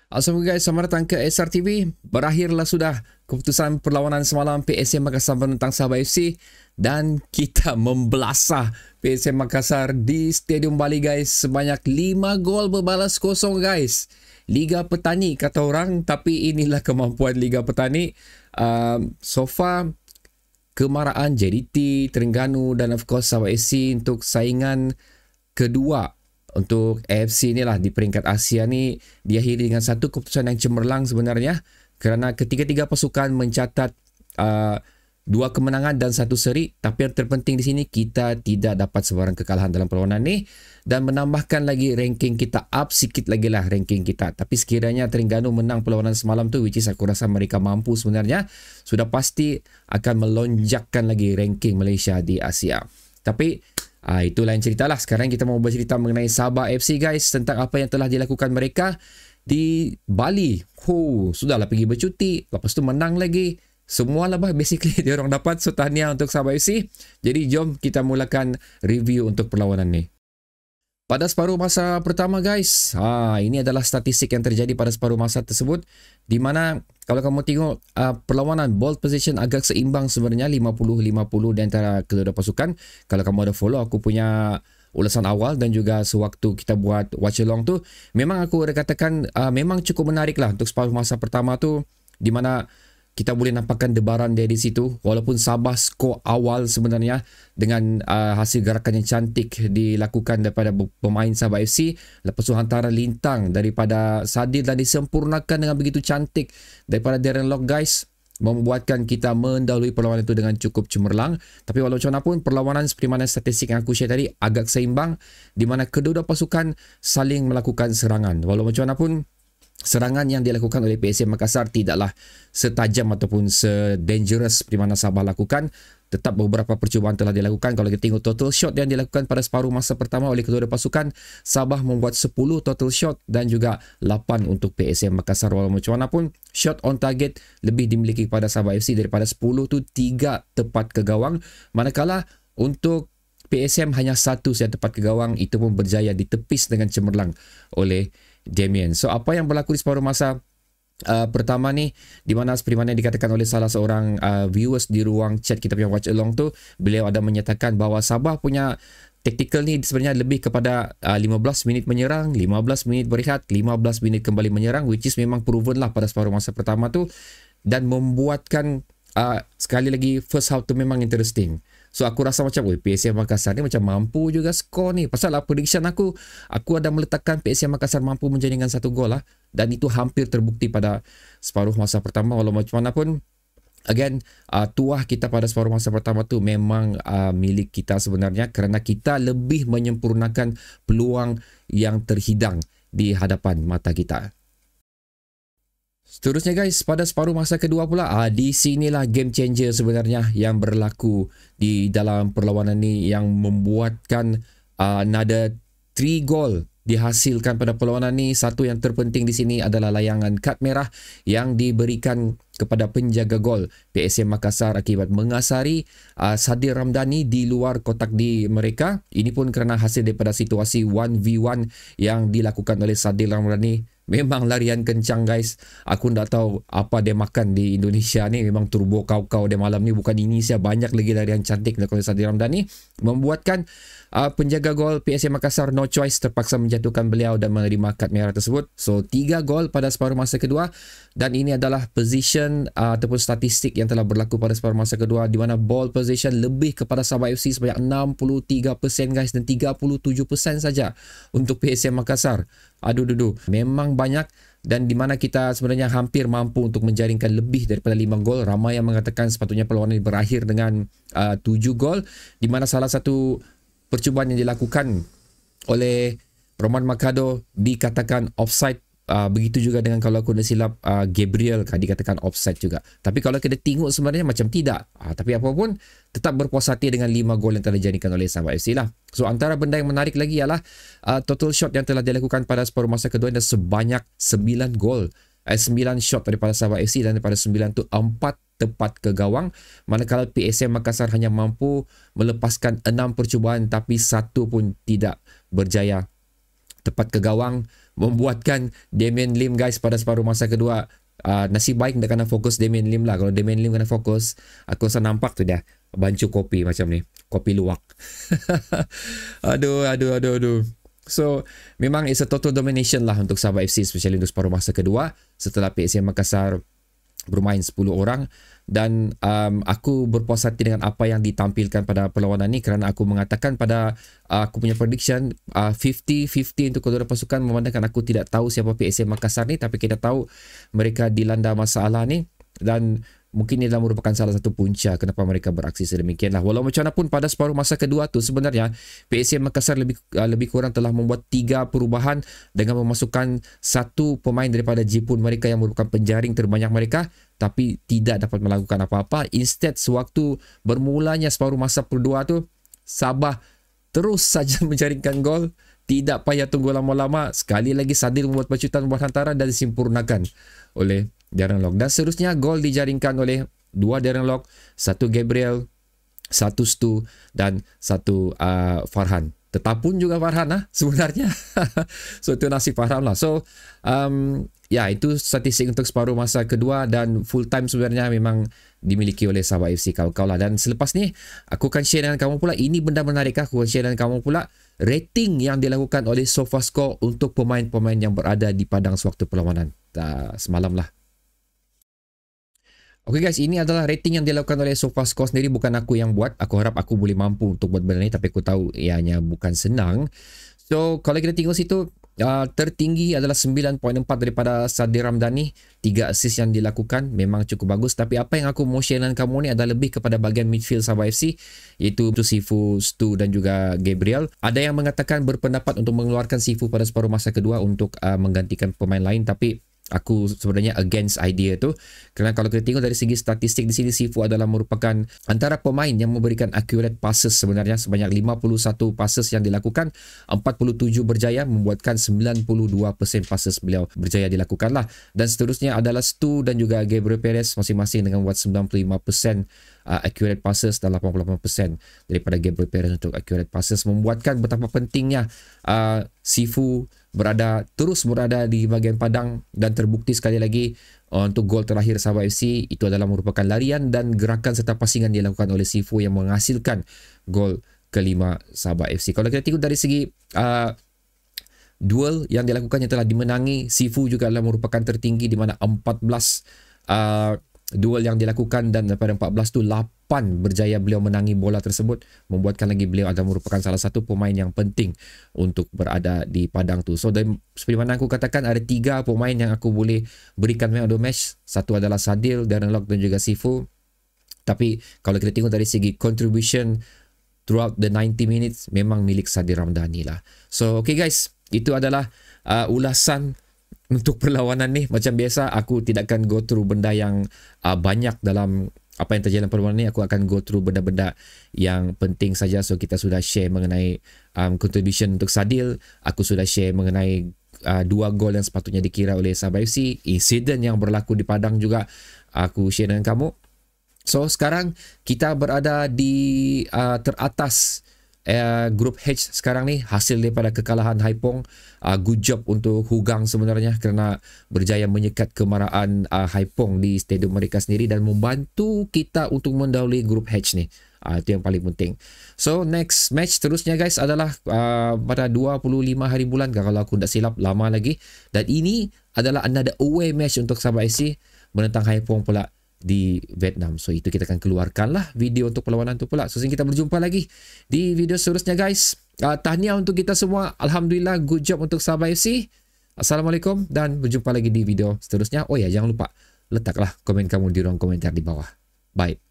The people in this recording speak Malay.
Assalamualaikum guys, selamat datang ke SRTV. Berakhirlah sudah keputusan perlawanan semalam PSM Makassar menentang Sabah FC dan kita membelasah PSM Makassar di Stadium Bali guys sebanyak 5 gol berbalas kosong guys. Liga Petani kata orang, tapi inilah kemampuan Liga Petani. So far kemarahan JDT, Terengganu dan of course Sabah FC untuk saingan kedua untuk AFC ni lah di peringkat Asia ni diakhiri dengan satu keputusan yang cemerlang sebenarnya kerana ketiga-tiga pasukan mencatat 2 kemenangan dan 1 seri, tapi yang terpenting di sini kita tidak dapat sebarang kekalahan dalam perlawanan ni dan menambahkan lagi ranking kita up sikit lagi lah ranking kita. Tapi sekiranya Terengganu menang perlawanan semalam tu, which is aku rasa mereka mampu sebenarnya, sudah pasti akan melonjakkan lagi ranking Malaysia di Asia. Tapi itu lain cerita lah. Sekarang kita mau bercerita mengenai Sabah FC guys, tentang apa yang telah dilakukan mereka di Bali. Sudahlah pergi bercuti, lepas tu menang lagi. Semua lah basically dia orang dapat. So tahniah untuk Sabah FC. Jadi jom kita mulakan review untuk perlawanan ni. Pada separuh masa pertama guys, ini adalah statistik yang terjadi pada separuh masa tersebut, di mana kalau kamu tengok perlawanan ball position agak seimbang sebenarnya 50-50 di antara kedua pasukan. Kalau kamu ada follow aku punya ulasan awal dan juga sewaktu kita buat watch along tu, memang aku ada katakan memang cukup menarik lah untuk separuh masa pertama tu, di mana kita boleh nampakkan debaran dia di situ. Walaupun Sabah skor awal sebenarnya dengan hasil gerakan yang cantik dilakukan daripada pemain Sabah FC. Lepas tu hantaran lintang daripada Sadil dan disempurnakan dengan begitu cantik daripada Darren Lock guys, membuatkan kita mendahului perlawanan itu dengan cukup cemerlang. Tapi walau macam mana pun, perlawanan seperti mana statistik yang aku share tadi agak seimbang, di mana kedua-dua pasukan saling melakukan serangan. Walau macam mana pun, serangan yang dilakukan oleh PSM Makassar tidaklah setajam ataupun se-dangerous seperti mana Sabah lakukan. Tetap beberapa percubaan telah dilakukan. Kalau kita tengok total shot yang dilakukan pada separuh masa pertama oleh kedua pasukan, Sabah membuat 10 total shot dan juga 8 untuk PSM Makassar. Walau macam mana pun, shot on target lebih dimiliki kepada Sabah FC. Daripada 10 tu 3 tepat ke gawang, manakala untuk PSM hanya 1 saja tepat ke gawang. Itu pun berjaya ditepis dengan cemerlang oleh Damien. So apa yang berlaku di separuh masa pertama ni, di mana seperti mana dikatakan oleh salah seorang viewers di ruang chat kita punya watch along tu, beliau ada menyatakan bahawa Sabah punya tactical ni sebenarnya lebih kepada 15 minit menyerang, 15 minit berehat, 15 minit kembali menyerang, which is memang proven lah pada separuh masa pertama tu, dan membuatkan sekali lagi first half tu memang interesting. So aku rasa macam PSM Makassar ni macam mampu juga skor ni. Pasal prediction aku ada meletakkan PSM Makassar mampu menjadikan 1 gol lah. Dan itu hampir terbukti pada separuh masa pertama. Walau macam mana pun, again, tuah kita pada separuh masa pertama tu memang milik kita sebenarnya, kerana kita lebih menyempurnakan peluang yang terhidang di hadapan mata kita. Seterusnya guys, pada separuh masa kedua pula, di sinilah game changer sebenarnya yang berlaku di dalam perlawanan ni, yang membuatkan another 3 gol dihasilkan pada perlawanan ni. Satu yang terpenting di sini adalah layangan kad merah yang diberikan kepada penjaga gol PSM Makassar akibat mengasari Sadil Ramdhani di luar kotak di mereka. Ini pun kerana hasil daripada situasi 1v1 yang dilakukan oleh Sadil Ramdhani. Memang larian kencang guys. Aku tak tahu apa dia makan di Indonesia ni. Memang turbo kau-kau dia malam ni. Bukan ini saja, banyak lagi larian cantik oleh Sadil Ramdhani, membuatkan penjaga gol PSM Makassar no choice, terpaksa menjatuhkan beliau dan menerima kad merah tersebut. So 3 gol pada separuh masa kedua, dan ini adalah position ataupun statistik yang telah berlaku pada separuh masa kedua, di mana ball position lebih kepada Sabah FC sebanyak 63% guys, dan 37% saja untuk PSM Makassar. Memang banyak, dan di mana kita sebenarnya hampir mampu untuk menjaringkan lebih daripada 5 gol. Ramai yang mengatakan sepatutnya perlawanan ini berakhir dengan 7 gol, di mana salah satu percubaan yang dilakukan oleh Roman Makado dikatakan offside. Begitu juga dengan kalau aku tidak silap Gabriel dikatakan offside juga. Tapi kalau kita tengok sebenarnya macam tidak. Tapi apapun, tetap berpuas hati dengan 5 gol yang telah dijadikan oleh Sabah FC lah. So antara benda yang menarik lagi ialah total shot yang telah dilakukan pada separuh masa kedua ada sebanyak 9 gol. 9 shot daripada Sabah FC, dan daripada 9 tu 4 tepat ke gawang, manakala PSM Makassar hanya mampu melepaskan 6 percubaan tapi 1 pun tidak berjaya tepat ke gawang. membuatkan Damian Lim guys pada separuh masa kedua. Nasib baik tak kena fokus Damian Lim lah. Kalau Damian Lim kena fokus, aku rasa nampak tu dah bancu kopi macam ni, kopi luwak. aduh. So memang it's a total domination lah untuk Sabah FC, especially untuk separuh masa kedua setelah PSM Makassar bermain 10 orang. Dan aku berpuas hati dengan apa yang ditampilkan pada perlawanan ni, kerana aku mengatakan pada aku punya prediction 50-50 untuk kedua pasukan, memandangkan aku tidak tahu siapa PSM Makassar ni, tapi kita tahu mereka dilanda masalah ni, dan mungkin ini adalah merupakan salah satu punca kenapa mereka beraksi sedemikian lah. Walau macam mana pun pada separuh masa kedua tu sebenarnya PSM Makassar lebih kurang telah membuat 3 perubahan dengan memasukkan 1 pemain daripada Jepun mereka yang merupakan penjaring terbanyak mereka, tapi tidak dapat melakukan apa-apa. Instead, sewaktu bermulanya separuh masa kedua tu, Sabah terus saja menjaringkan gol, tidak payah tunggu lama-lama. Sekali lagi Sadil membuat pecutan buat hantaran dan disempurnakan oleh Darren Lock. Dan seterusnya gol dijaringkan oleh 2 Darren Lock, 1 Gabriel, 1 Stu dan 1 Farhan. Tetapun juga Farhan sebenarnya. So itu nasib Farhan lah. So ya, itu statistik untuk separuh masa kedua, dan full time sebenarnya memang dimiliki oleh Sabah FC kau-kau lah. Dan selepas ni aku akan share dengan kamu pula, ini benda menarik, aku akan share dengan kamu pula rating yang dilakukan oleh SofaScore untuk pemain-pemain yang berada di padang sewaktu perlawanan semalam lah. Okay guys, ini adalah rating yang dilakukan oleh SofaScore sendiri, bukan aku yang buat. Aku harap aku boleh mampu untuk buat benda ni, tapi aku tahu ianya bukan senang. So kalau kita tengok situ, tertinggi adalah 9.4 daripada Sadil Ramdhani, 3 assist yang dilakukan, memang cukup bagus. Tapi apa yang aku mau share dengan kamu ni adalah lebih kepada bahagian midfield Sabah FC, iaitu Sifu, Stu dan juga Gabriel. Ada yang mengatakan berpendapat untuk mengeluarkan Sifu pada separuh masa kedua untuk menggantikan pemain lain, tapi aku sebenarnya against idea tu, kerana kalau kita tengok dari segi statistik di sini, Sifu adalah merupakan antara pemain yang memberikan accurate passes sebenarnya, sebanyak 51 passes yang dilakukan, 47 berjaya, membuatkan 92% passes beliau berjaya dilakukan lah. Dan seterusnya adalah Stu dan juga Gabriel Perez, masing-masing dengan buat 95% accurate passes dan 88% daripada Gabriel Perez untuk accurate passes, membuatkan betapa pentingnya Sifu terus berada di bahagian padang. Dan terbukti sekali lagi untuk gol terakhir Sabah FC itu adalah merupakan larian dan gerakan serta pasingan yang dilakukan oleh Sifu yang menghasilkan gol kelima Sabah FC. Kalau kita tengok dari segi duel yang dilakukannya telah dimenangi, Sifu juga adalah merupakan tertinggi, di mana 14 duel yang dilakukan, dan daripada 14 tu 8 berjaya beliau menangi bola tersebut, membuatkan lagi beliau adalah merupakan salah satu pemain yang penting untuk berada di padang tu. So seperti mana aku katakan, ada 3 pemain yang aku boleh berikan man of the match. Satu adalah Sadil, Darren Lock dan juga Sifu. Tapi kalau kita tengok dari segi contribution throughout the 90 minutes, memang milik Sadil Ramdhani lah. So okay guys, itu adalah ulasan untuk perlawanan ni. Macam biasa, aku tidak akan go through benda yang banyak dalam apa yang terjadi dalam perlawanan ni. Aku akan go through benda-benda yang penting saja. So kita sudah share mengenai contribution untuk Sadil. Aku sudah share mengenai 2 gol yang sepatutnya dikira oleh Sabah FC. Insiden yang berlaku di padang juga aku share dengan kamu. So sekarang kita berada di teratas grup H sekarang ni, hasil daripada kekalahan Haipong. Good job untuk Hugang sebenarnya, kerana berjaya menyekat kemarahan Haipong di stadium mereka sendiri dan membantu kita untuk mendahului grup H ni. Itu yang paling penting. So next match terusnya guys adalah pada 25 hari bulan, kalau aku tak silap, lama lagi. Dan ini adalah another away match untuk Sabah FC menentang Haipong pula di Vietnam. So itu kita akan keluarkan lah video untuk perlawanan tu pula. So kita berjumpa lagi di video seterusnya guys. Tahniah untuk kita semua. Alhamdulillah, good job untuk Sabah FC. Assalamualaikum dan berjumpa lagi di video seterusnya. Oh ya, jangan lupa letaklah komen kamu di ruang komentar di bawah. Bye.